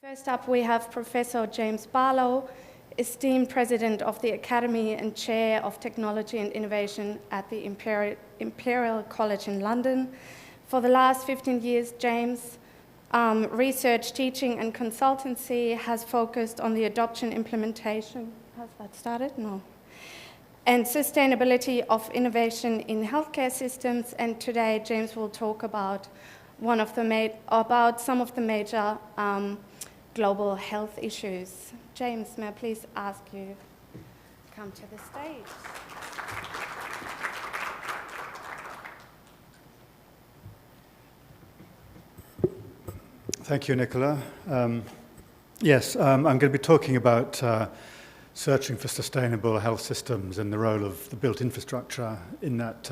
First up, we have Professor James Barlow, esteemed President of the Academy and Chair of Technology and Innovation at the Imperial College in London. For the last 15 years, James' research, teaching and consultancy has focused on the adoption, implementation, has that started? No. And sustainability of innovation in healthcare systems. And today, James will talk about some of the major global health issues. James, may I please ask you to come to the stage? Thank you, Nicola. Yes, I'm going to be talking about searching for sustainable health systems and the role of the built infrastructure in that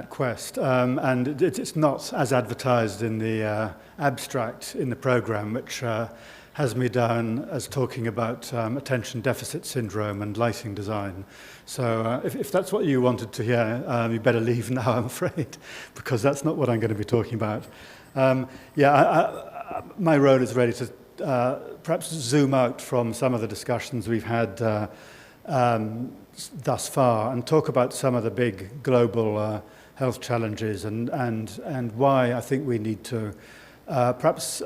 quest. And it's not as advertised in the abstract in the programme, which has me down as talking about attention deficit syndrome and lighting design. So if that's what you wanted to hear, you better leave now, I'm afraid, because that's not what I'm going to be talking about. My role is really to perhaps zoom out from some of the discussions we've had thus far and talk about some of the big global health challenges and why I think we need to perhaps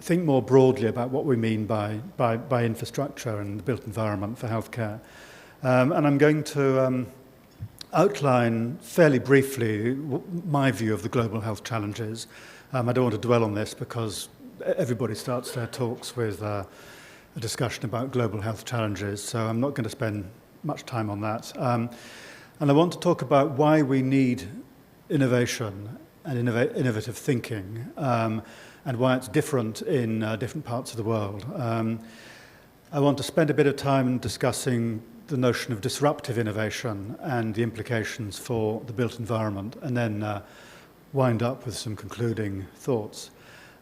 think more broadly about what we mean by infrastructure and the built environment for healthcare. And I'm going to outline fairly briefly my view of the global health challenges. I don't want to dwell on this because everybody starts their talks with a discussion about global health challenges, so I'm not going to spend much time on that. And I want to talk about why we need innovation and innovative thinking, and why it's different in different parts of the world. I want to spend a bit of time discussing the notion of disruptive innovation and the implications for the built environment, and then wind up with some concluding thoughts.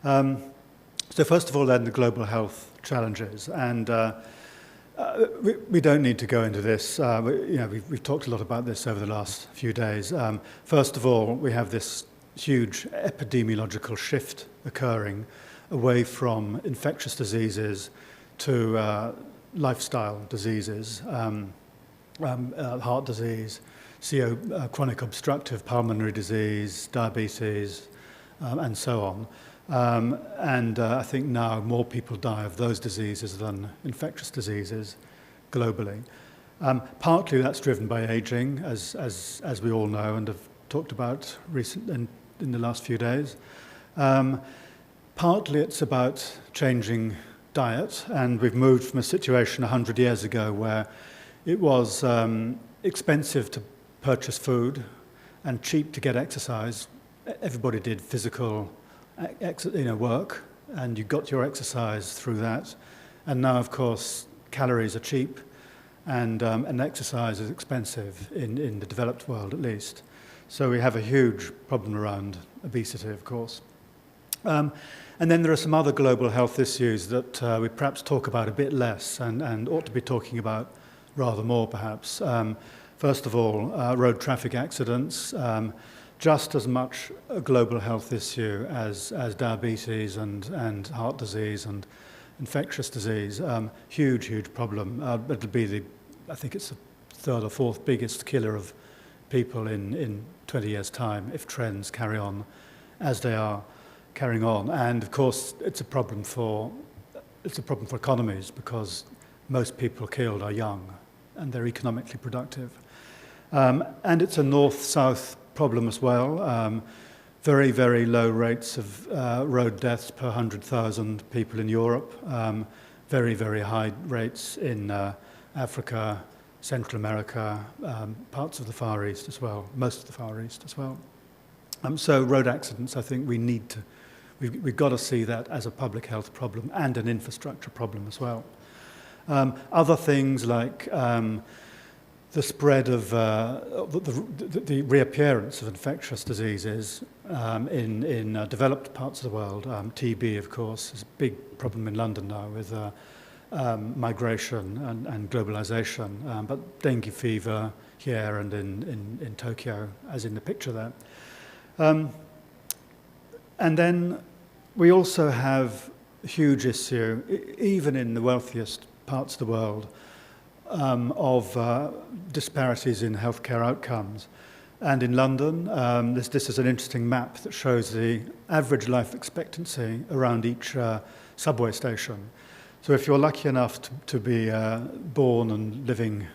So first of all, then, the global health challenges. And we don't need to go into this. We've talked a lot about this over the last few days. First of all, we have this huge epidemiological shift occurring away from infectious diseases to lifestyle diseases, heart disease, chronic obstructive pulmonary disease, diabetes, and so on. And I think now more people die of those diseases than infectious diseases globally. Partly that's driven by aging, as we all know and have talked about in the last few days. Partly it's about changing diet, and we've moved from a situation 100 years ago where it was expensive to purchase food and cheap to get exercise. Everybody did physical work, and you got your exercise through that. And now, of course, calories are cheap, and exercise is expensive in the developed world, at least. So we have a huge problem around obesity, of course. And then there are some other global health issues that we perhaps talk about a bit less and ought to be talking about rather more, perhaps. First of all, road traffic accidents. Just as much a global health issue as diabetes and heart disease and infectious disease. Huge problem. It'll be I think it's the third or fourth biggest killer of people in 20 years' time if trends carry on as they are carrying on. And of course, it's a problem for economies because most people killed are young and they're economically productive. And it's a north-south problem as well. Very, very low rates of road deaths per 100,000 people in Europe. Very, very high rates in Africa, Central America, parts of the Far East as well, most of the Far East as well. So road accidents, I think we've got to see that as a public health problem and an infrastructure problem as well. Other things like the spread of the reappearance of infectious diseases in developed parts of the world. TB, of course, is a big problem in London now with migration and globalization, but dengue fever here and in Tokyo, as in the picture there. And then we also have huge issue, even in the wealthiest parts of the world, of disparities in healthcare outcomes. And in London, this is an interesting map that shows the average life expectancy around each subway station. So if you're lucky enough to be born and living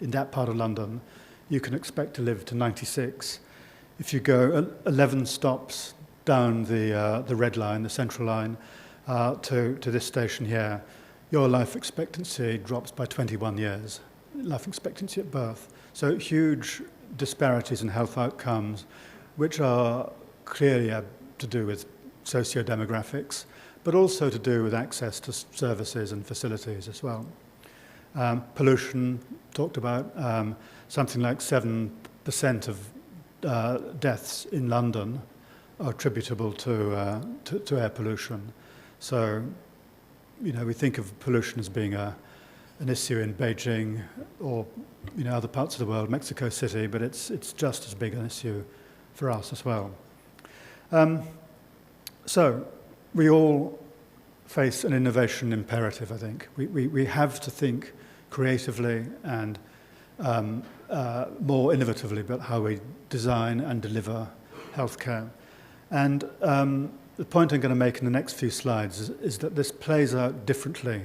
in that part of London, you can expect to live to 96. If you go 11 stops down the red line, the central line, to this station here, your life expectancy drops by 21 years, life expectancy at birth. So huge disparities in health outcomes, which are clearly to do with socio-demographics, but also to do with access to services and facilities as well. Pollution, talked about, something like 7% of deaths in London are attributable to air pollution. So, we think of pollution as being an issue in Beijing or other parts of the world, Mexico City, but it's just as big an issue for us as well. So we all face an innovation imperative, I think. We have to think creatively and more innovatively about how we design and deliver healthcare. And the point I'm going to make in the next few slides is that this plays out differently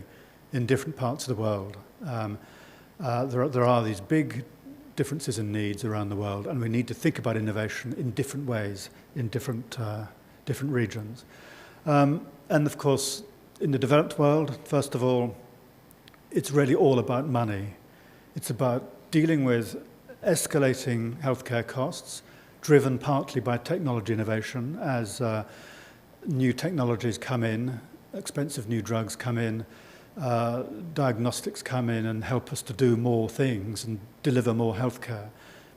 in different parts of the world. There are these big differences in needs around the world, and we need to think about innovation in different ways in different regions. And of course, in the developed world, first of all, it's really all about money. It's about dealing with escalating healthcare costs, driven partly by technology innovation as new technologies come in, expensive new drugs come in, diagnostics come in and help us to do more things and deliver more healthcare.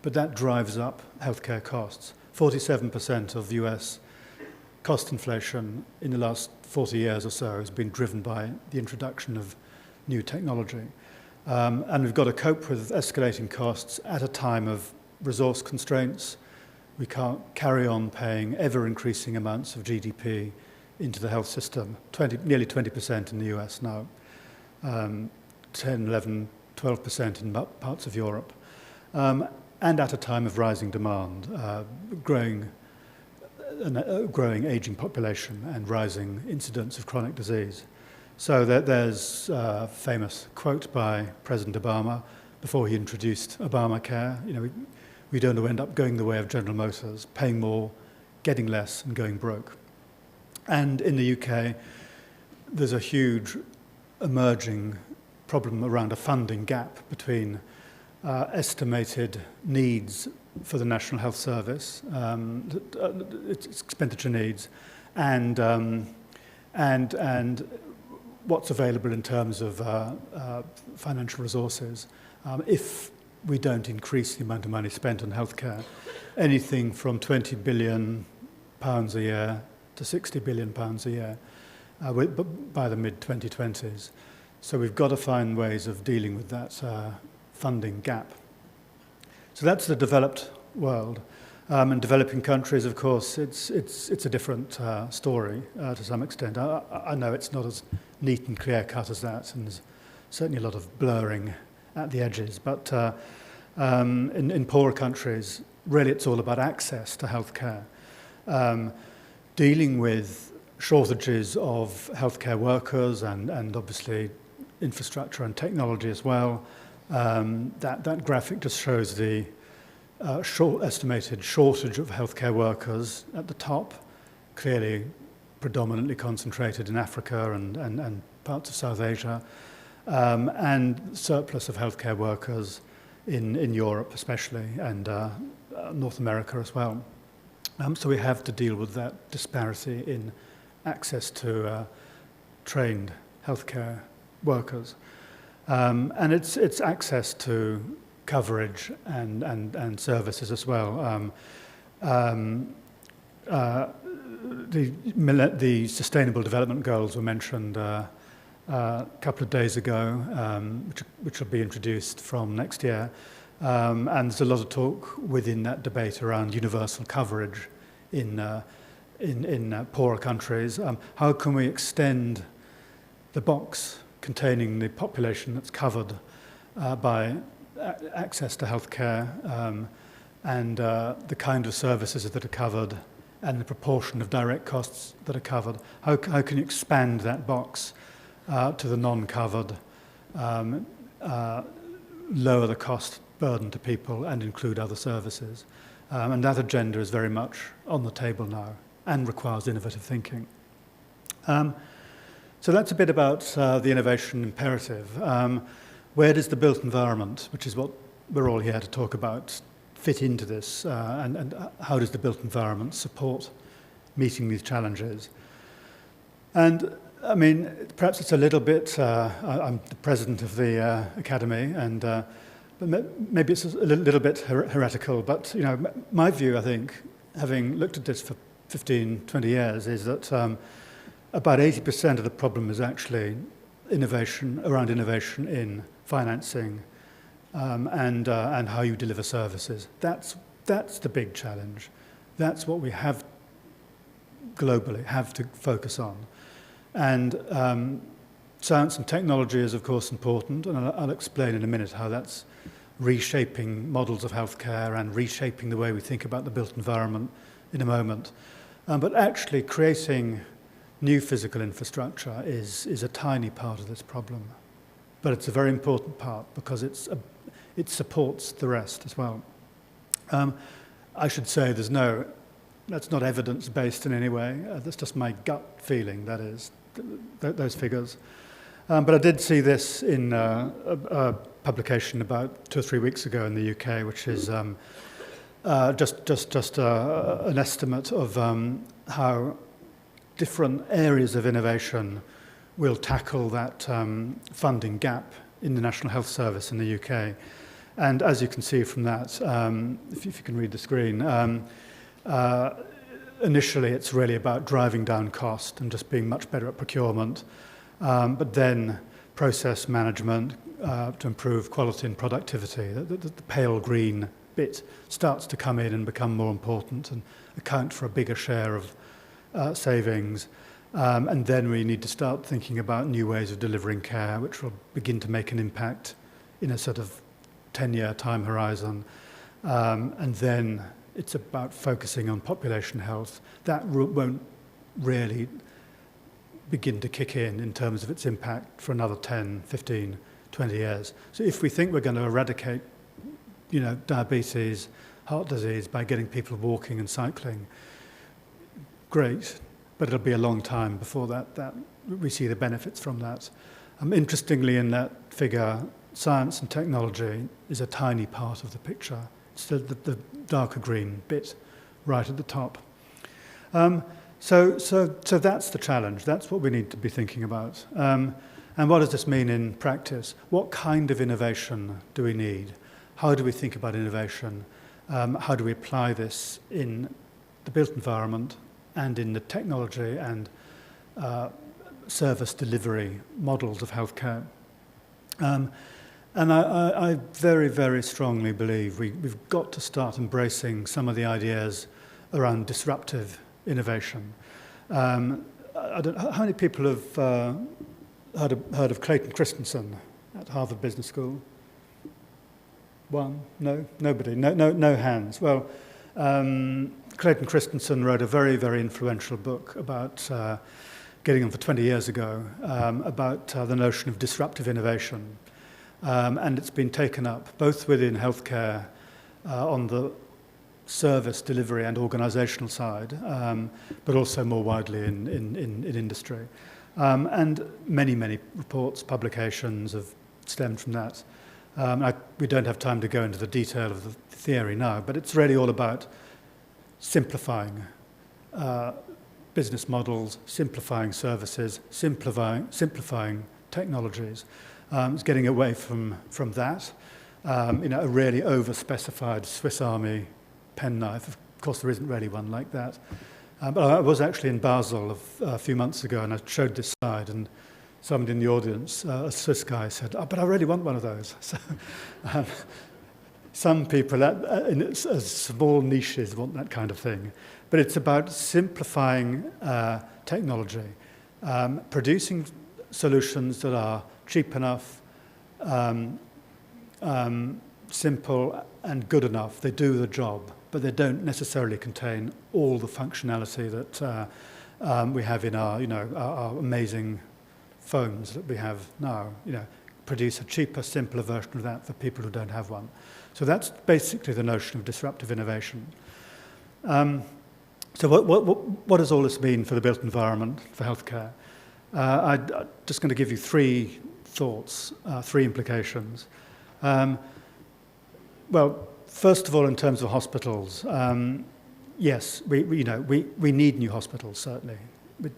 But that drives up healthcare costs. 47% of US cost inflation in the last 40 years or so has been driven by the introduction of new technology. And we've got to cope with escalating costs at a time of resource constraints. We can't carry on paying ever-increasing amounts of GDP into the health system, nearly 20% in the US now, 10, 11, 12% in parts of Europe, and at a time of rising demand, growing aging population and rising incidence of chronic disease. So there's a famous quote by President Obama before he introduced Obamacare. We don't end up going the way of General Motors, paying more, getting less, and going broke. And in the UK, there's a huge emerging problem around a funding gap between estimated needs for the National Health Service, its expenditure needs, and what's available in terms of financial resources. If we don't increase the amount of money spent on healthcare, anything from £20 billion a year to £60 billion a year by the mid-2020s. So we've got to find ways of dealing with that funding gap. So that's the developed world. In developing countries, of course, it's a different story to some extent. I know it's not as neat and clear-cut as that, and there's certainly a lot of blurring at the edges. But in poorer countries, really it's all about access to healthcare. Dealing with shortages of healthcare workers and obviously infrastructure and technology as well. That graphic just shows the estimated shortage of healthcare workers at the top, clearly predominantly concentrated in Africa and parts of South Asia, and surplus of healthcare workers in Europe especially, and North America as well. So we have to deal with that disparity in access to trained healthcare workers. And it's access to coverage and services as well. The Sustainable Development Goals were mentioned a couple of days ago, which will be introduced from next year. And there's a lot of talk within that debate around universal coverage in poorer countries. How can we extend the box containing the population that's covered by access to healthcare and the kind of services that are covered and the proportion of direct costs that are covered. How can you expand that box to the non-covered, lower the cost burden to people and include other services? And that agenda is very much on the table now and requires innovative thinking. So that's a bit about the innovation imperative. Where does the built environment, which is what we're all here to talk about, fit into this? And how does the built environment support meeting these challenges? And I mean, perhaps it's a little bit, I'm the president of the Academy, and but maybe it's a little bit heretical, but you know, my view, I think, having looked at this for 15, 20 years, is that about 80% of the problem is actually around innovation in financing and how you deliver services. That's the big challenge. That's what we have globally have to focus on. And science and technology is, of course, important, and I'll explain in a minute how that's reshaping models of healthcare and reshaping the way we think about the built environment in a moment. But actually creating new physical infrastructure is a tiny part of this problem. But it's a very important part because it supports the rest as well. I should say that's not evidence-based in any way. That's just my gut feeling, that is, those figures. But I did see this in a publication about 2 or 3 weeks ago in the UK, which is just an estimate of how different areas of innovation will tackle that funding gap in the National Health Service in the UK. And as you can see from that, if you can read the screen, initially it's really about driving down cost and just being much better at procurement, but then process management to improve quality and productivity. The pale green bit starts to come in and become more important and account for a bigger share of savings. And then we need to start thinking about new ways of delivering care, which will begin to make an impact in a sort of 10-year time horizon. And then it's about focusing on population health. That won't really begin to kick in terms of its impact for another 10, 15, 20 years. So if we think we're going to eradicate, diabetes, heart disease by getting people walking and cycling, great, but it'll be a long time before that we see the benefits from that. Interestingly, in that figure, science and technology is a tiny part of the picture. It's the darker green bit right at the top. So that's the challenge. That's what we need to be thinking about. And what does this mean in practice? What kind of innovation do we need? How do we think about innovation? How do we apply this in the built environment and in the technology and service delivery models of healthcare? And I very, very strongly believe we've got to start embracing some of the ideas around disruptive innovation. I don't know, how many people have heard of Clayton Christensen at Harvard Business School? One? No? Nobody? No hands. Well, Clayton Christensen wrote a very, very influential book about, getting on for 20 years ago, about the notion of disruptive innovation. And it's been taken up both within healthcare on the service delivery and organizational side, but also more widely in industry. And many reports, publications have stemmed from that. We don't have time to go into the detail of the theory now, but it's really all about simplifying business models, simplifying services, simplifying technologies. It's getting away from that. A really over-specified Swiss Army penknife. Of course, there isn't really one like that. But I was actually in Basel a few months ago, and I showed this slide, and somebody in the audience, a Swiss guy, said, "Oh, but I really want one of those." So, some people in small niches want that kind of thing. But it's about simplifying technology, producing solutions that are cheap enough, simple and good enough. They do the job, but they don't necessarily contain all the functionality that we have in our, our amazing phones that we have now. Produce a cheaper, simpler version of that for people who don't have one. So that's basically the notion of disruptive innovation. So what does all this mean for the built environment, for healthcare? I'm just going to give you three thoughts, three implications. Well, first of all, in terms of hospitals, yes, we need new hospitals, certainly. We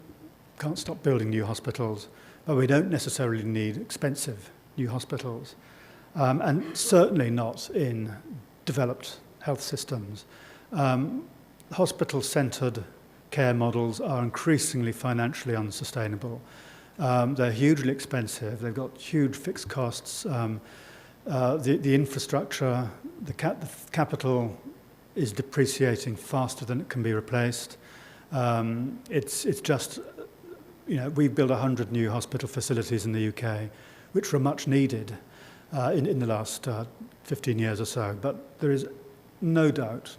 can't stop building new hospitals, but we don't necessarily need expensive new hospitals, and certainly not in developed health systems. Hospital-centred care models are increasingly financially unsustainable. They're hugely expensive. They've got huge fixed costs. The infrastructure, the capital is depreciating faster than it can be replaced. It's just, we've built 100 new hospital facilities in the UK, which were much needed in the last 15 years or so. But there is no doubt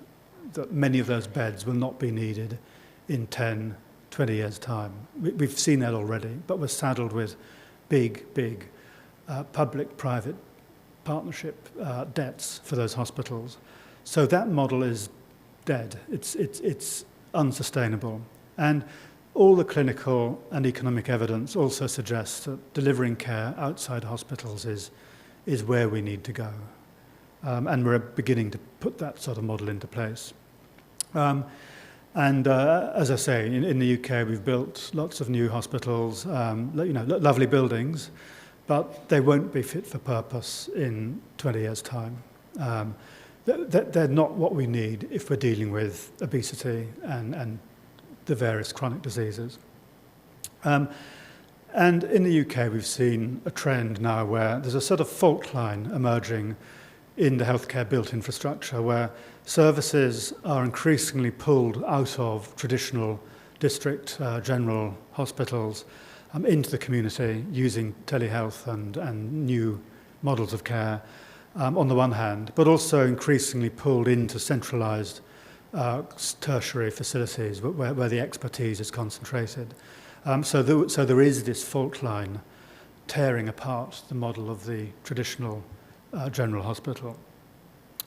that many of those beds will not be needed in 10, 20 years' time. We've seen that already, but we're saddled with big public-private partnership debts for those hospitals. So that model is dead. It's unsustainable. And all the clinical and economic evidence also suggests that delivering care outside hospitals is where we need to go. And we're beginning to put that sort of model into place. As I say, in the UK, we've built lots of new hospitals, lovely buildings, but they won't be fit for purpose in 20 years' time. They're not what we need if we're dealing with obesity and the various chronic diseases. And in the UK, we've seen a trend now where there's a sort of fault line emerging in the healthcare built infrastructure where services are increasingly pulled out of traditional district general hospitals into the community using telehealth and new models of care on the one hand, but also increasingly pulled into centralised tertiary facilities where the expertise is concentrated. So there is this fault line tearing apart the model of the traditional general hospital.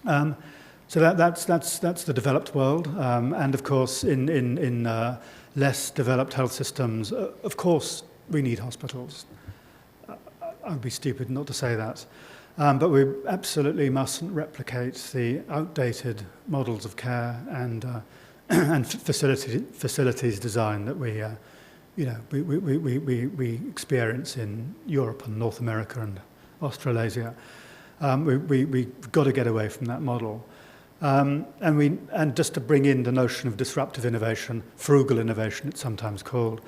So that's the developed world, and of course in less developed health systems, of course we need hospitals. I'd be stupid not to say that, but we absolutely mustn't replicate the outdated models of care and facilities design that we experience in Europe and North America and Australasia. We've got to get away from that model. And just to bring in the notion of disruptive innovation, frugal innovation it's sometimes called,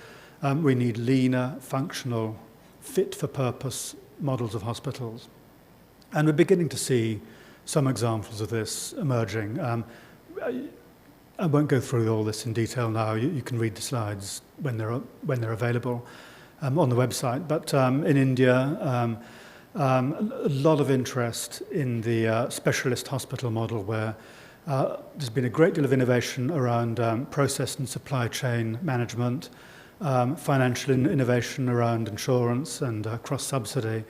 we need leaner, functional, fit-for-purpose models of hospitals. And we're beginning to see some examples of this emerging. I won't go through all this in detail now. You can read the slides when they're available on the website. But in India, a lot of interest in the specialist hospital model where there's been a great deal of innovation around process and supply chain management, financial innovation around insurance and cross-subsidy,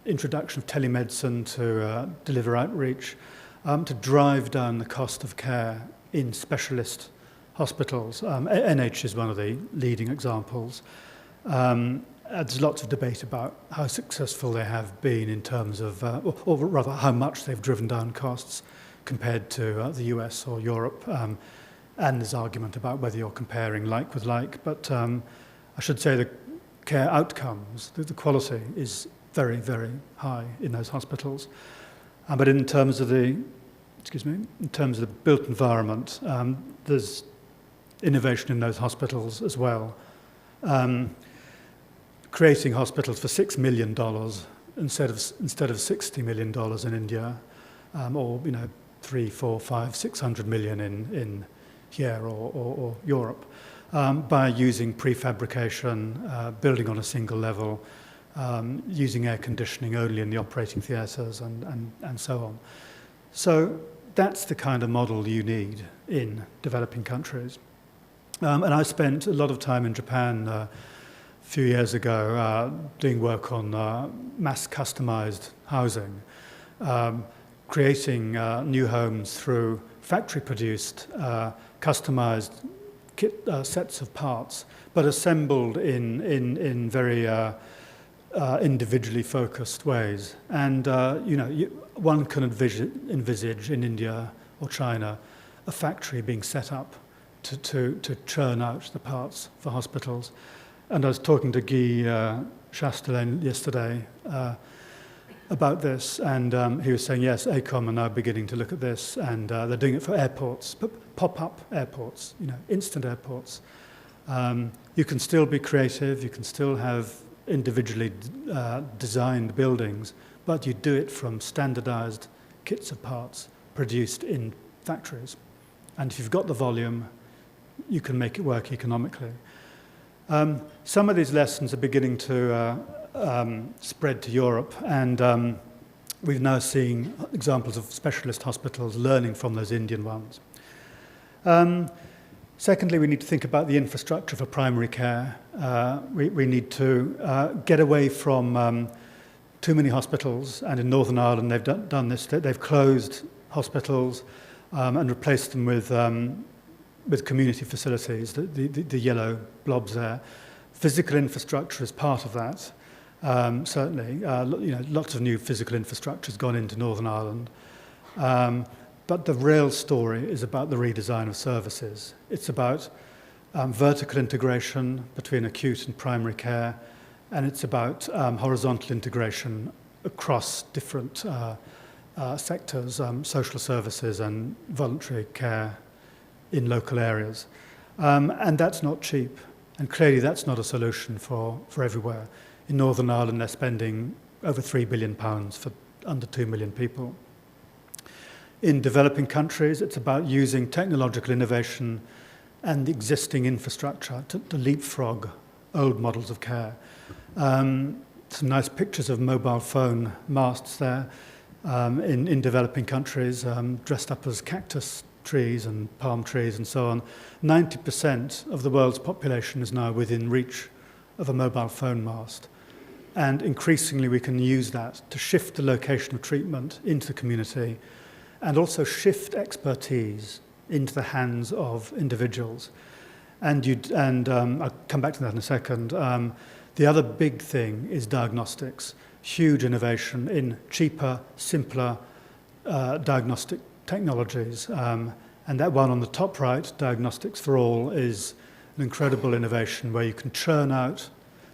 introduction of telemedicine to deliver outreach, to drive down the cost of care in specialist hospitals. NH is one of the leading examples. There's lots of debate about how successful they have been in terms of, or rather how much they've driven down costs compared to the US or Europe. And there's argument about whether you're comparing like with like. But I should say the care outcomes, the quality is very, very high in those hospitals. But in terms of the built environment, there's innovation in those hospitals as well. Creating hospitals for $6 million instead of $60 million in India, or 3, 4, 5, 600 million in here or Europe. by using prefabrication, building on a single level, using air conditioning only in the operating theatres and so on. So that's the kind of model you need in developing countries. And I spent a lot of time in Japan a few years ago doing work on mass customized housing, creating new homes through factory-produced, customized sets of parts, but assembled in very individually focused ways. And one can envisage in India or China a factory being set up to churn out the parts for hospitals. And I was talking to Guy Chastelain yesterday about this, and he was saying, yes, AECOM are now beginning to look at this, and they're doing it for airports, pop-up airports, instant airports. You can still be creative, you can still have individually designed buildings, but you do it from standardized kits of parts produced in factories. And if you've got the volume, you can make it work economically. Some of these lessons are beginning to spread to Europe, and we've now seen examples of specialist hospitals learning from those Indian ones. Secondly, we need to think about the infrastructure for primary care. We need to get away from too many hospitals, and in Northern Ireland they've done this. They've closed hospitals and replaced them with community facilities, the yellow blobs there. Physical infrastructure is part of that, certainly. Lots of new physical infrastructure has gone into Northern Ireland. But the real story is about the redesign of services. It's about vertical integration between acute and primary care, and it's about horizontal integration across different sectors, social services and voluntary care in local areas. And that's not cheap, and clearly that's not a solution for everywhere. In Northern Ireland, they're spending over £3 billion for under 2 million people. In developing countries, it's about using technological innovation and existing infrastructure to leapfrog old models of care. Some nice pictures of mobile phone masts there in developing countries, dressed up as cactus trees and palm trees and so on. 90% of the world's population is now within reach of a mobile phone mast. And increasingly we can use that to shift the location of treatment into the community and also shift expertise into the hands of individuals. And I'll come back to that in a second. The other big thing is diagnostics. Huge innovation in cheaper, simpler diagnostic technologies. And that one on the top right, Diagnostics for All, is an incredible innovation where you can churn out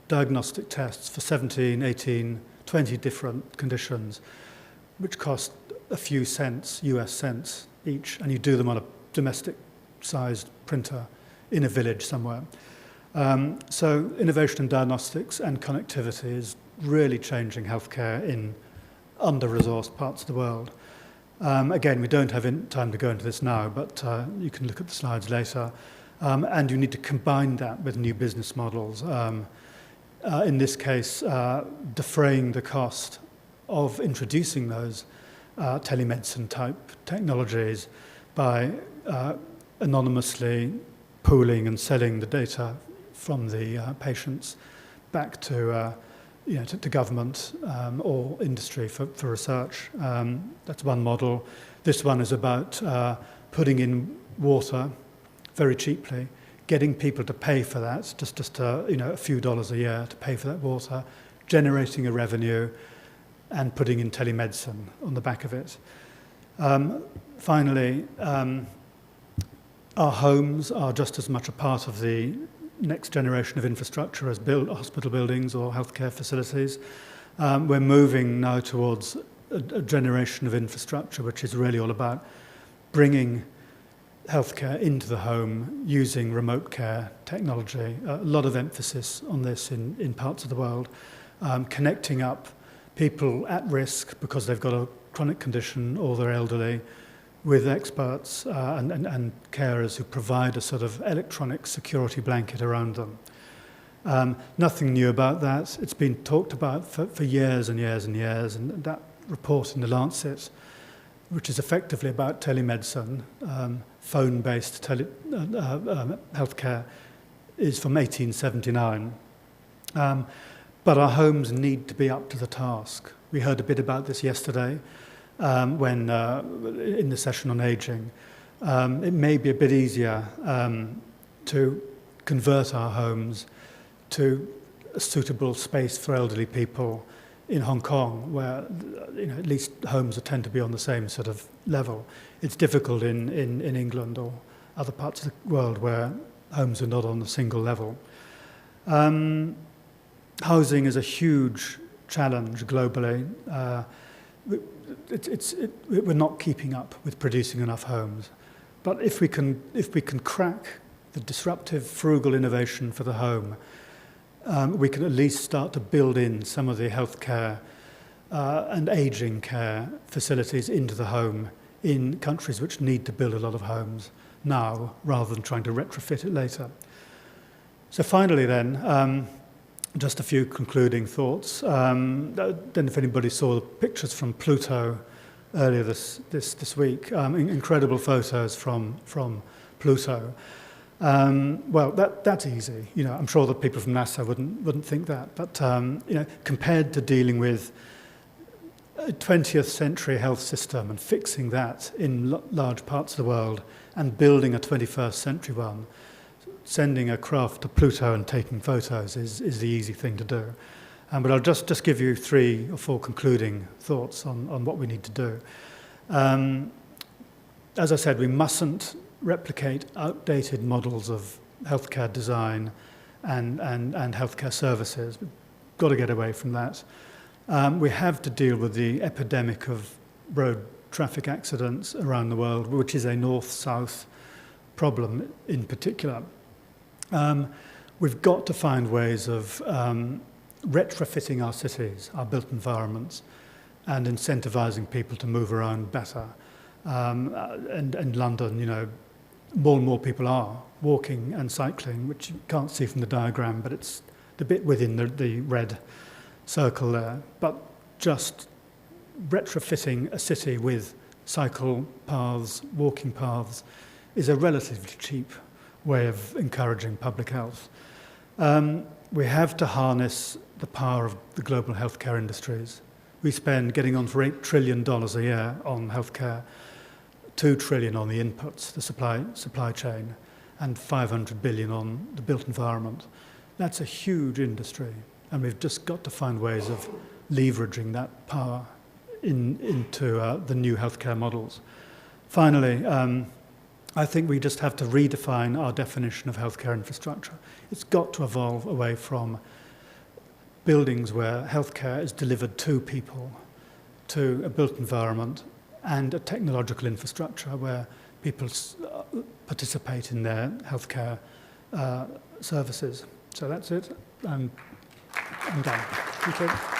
diagnostic tests for 17, 18, 20 different conditions, which cost a few cents, US cents each, and you do them on a domestic-sized printer in a village somewhere. So innovation in diagnostics and connectivity is really changing healthcare in under-resourced parts of the world. Again, we don't have time to go into this now, but you can look at the slides later. And you need to combine that with new business models. In this case, defraying the cost of introducing those telemedicine-type technologies by anonymously pooling and selling the data from the patients back to government or industry for research. That's one model. This one is about putting in water very cheaply, getting people to pay for that, just a few dollars a year to pay for that water, generating a revenue, and putting in telemedicine on the back of it. Finally, our homes are just as much a part of the next generation of infrastructure as hospital buildings or healthcare facilities. We're moving now towards a generation of infrastructure which is really all about bringing healthcare into the home using remote care technology. A lot of emphasis on this in parts of the world, connecting up people at risk because they've got a chronic condition or they're elderly with experts and carers who provide a sort of electronic security blanket around them. Nothing new about that. It's been talked about for years and years and years, and that report in The Lancet, which is effectively about telemedicine, phone-based healthcare, is from 1879. But our homes need to be up to the task. We heard a bit about this yesterday when in the session on ageing. It may be a bit easier to convert our homes to a suitable space for elderly people in Hong Kong, where at least homes tend to be on the same sort of level. It's difficult in England or other parts of the world where homes are not on a single level. Housing is a huge challenge globally. We're not keeping up with producing enough homes. But if we can crack the disruptive, frugal innovation for the home, we can at least start to build in some of the healthcare and aging care facilities into the home in countries which need to build a lot of homes now rather than trying to retrofit it later. So finally then, just a few concluding thoughts. Then if anybody saw the pictures from Pluto earlier this week, incredible photos from Pluto. Well, that's easy. I'm sure that people from NASA wouldn't think that. But compared to dealing with a 20th century health system and fixing that in large parts of the world and building a 21st century one, sending a craft to Pluto and taking photos is the easy thing to do. But I'll just give you 3 or 4 concluding thoughts on what we need to do. As I said, we mustn't replicate outdated models of healthcare design and healthcare services. We've got to get away from that. We have to deal with the epidemic of road traffic accidents around the world, which is a north-south problem in particular. We've got to find ways of retrofitting our cities, our built environments, and incentivizing people to move around better. And London, more and more people are walking and cycling, which you can't see from the diagram, but it's the bit within the red circle there. But just retrofitting a city with cycle paths, walking paths, is a relatively cheap way of encouraging public health. We have to harness the power of the global healthcare industries. We spend getting on for $8 trillion a year on healthcare, $2 trillion on the inputs, the supply chain, and $500 billion on the built environment. That's a huge industry, and we've just got to find ways of leveraging that power into the new healthcare models. Finally, I think we just have to redefine our definition of healthcare infrastructure. It's got to evolve away from buildings where healthcare is delivered to people, to a built environment, and a technological infrastructure where people participate in their healthcare services. So that's it. I'm done. Thank you.